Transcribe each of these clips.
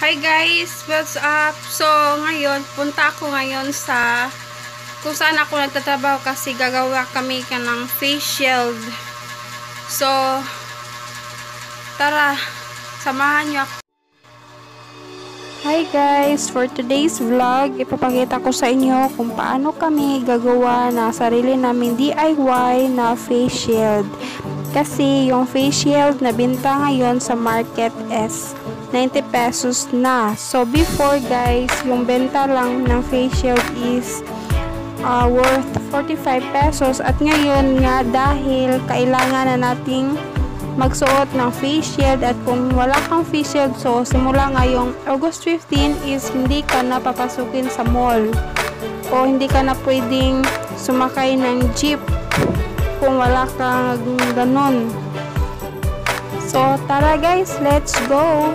Hi guys, what's up? So, ngayon, punta ako ngayon sa kung saan ako nagtatrabaho kasi gagawa kami ka ng face shield. So, tara, samahan nyo ako. Hi guys, for today's vlog, ipapakita ko sa inyo kung paano kami gagawa na sarili namin DIY na face shield. Kasi yung face shield na binta ngayon sa market is 90 pesos na. So before guys, yung benta lang ng face shield is worth 45 pesos. At ngayon nga, dahil kailangan na nating magsuot ng face shield, at kung wala kang face shield, so simula ngayong August 15 is hindi ka na papasukin sa mall o hindi ka na pwedeng sumakay ng jeep kung wala kang ganun. So tara guys, let's go.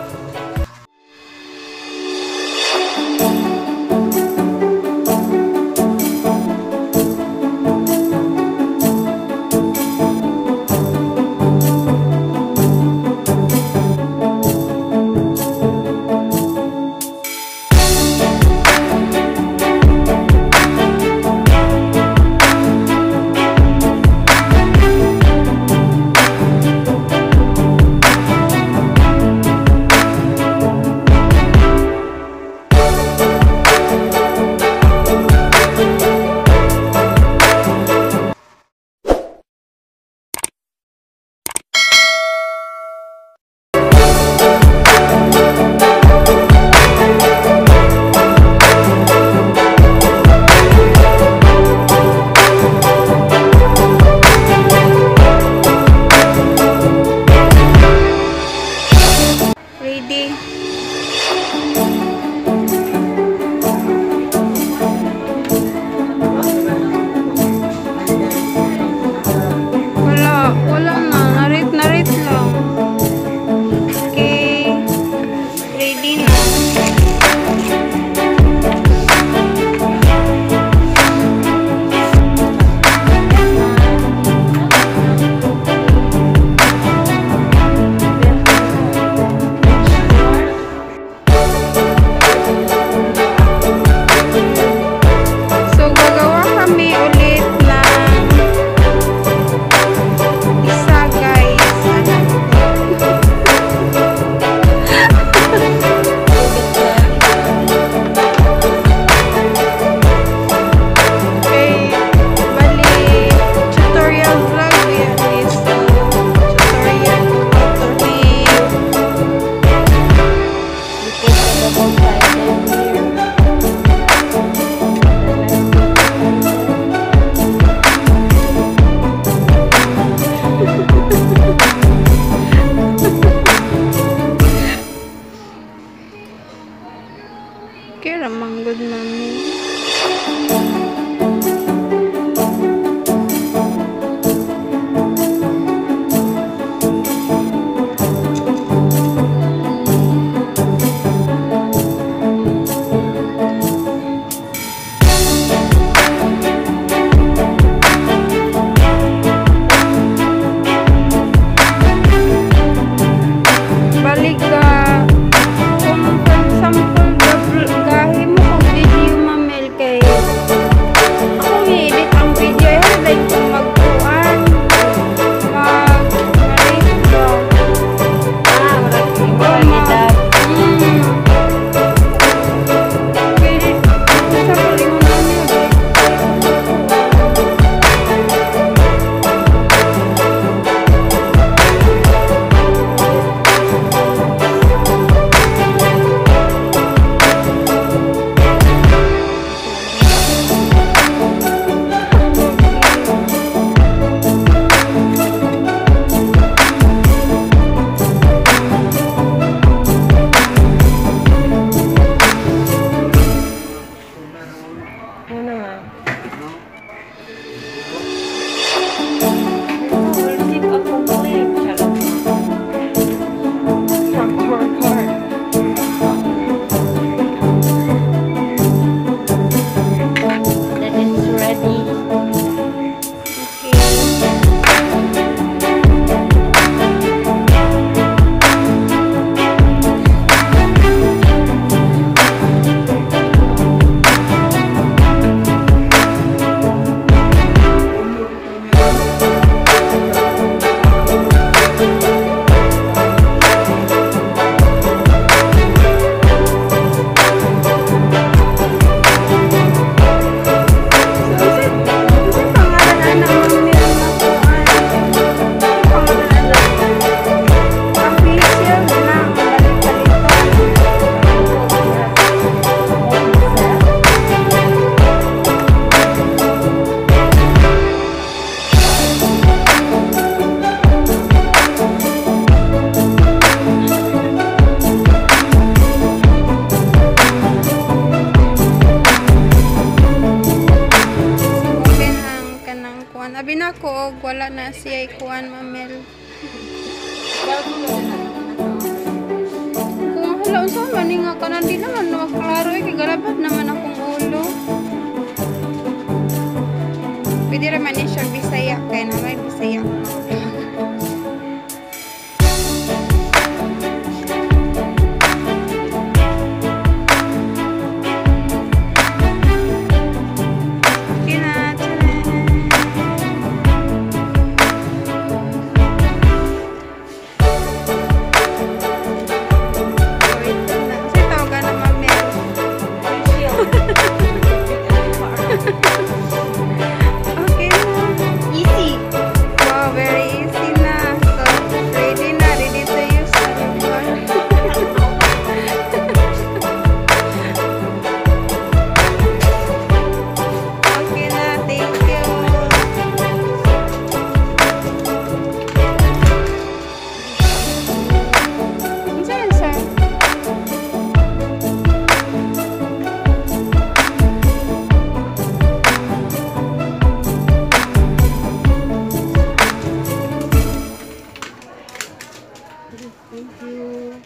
Kira manggod mami. Balik ka kung sample gahi mo kung video pag wala na siya ikuan mamel. Kung hala unsa man nga kanan di naman maklaro kay garabat naman akong ulo. Pwede ra man ni siya Bisaya kay na may Bisaya. Thank you.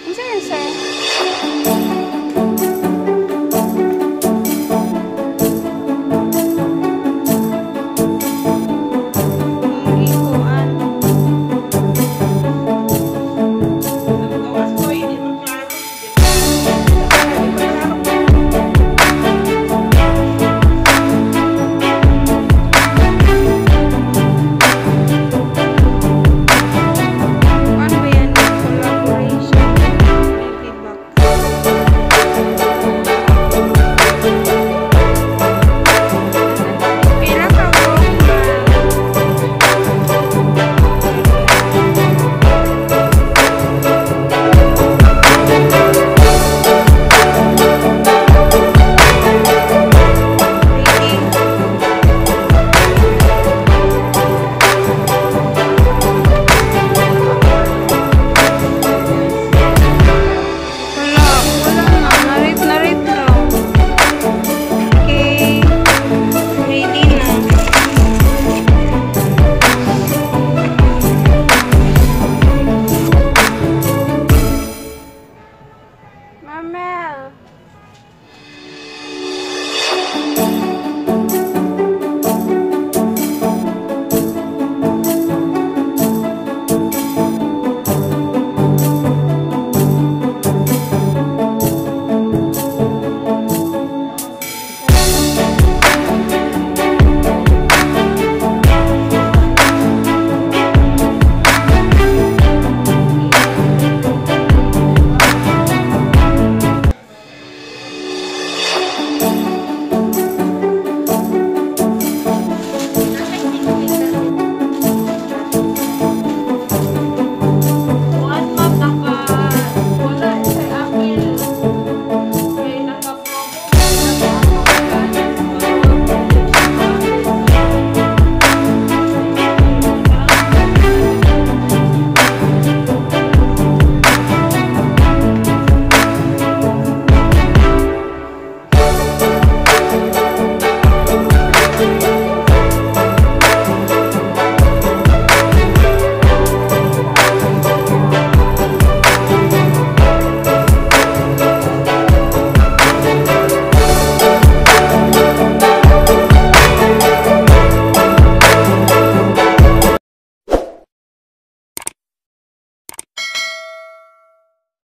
Unsa yan, sir?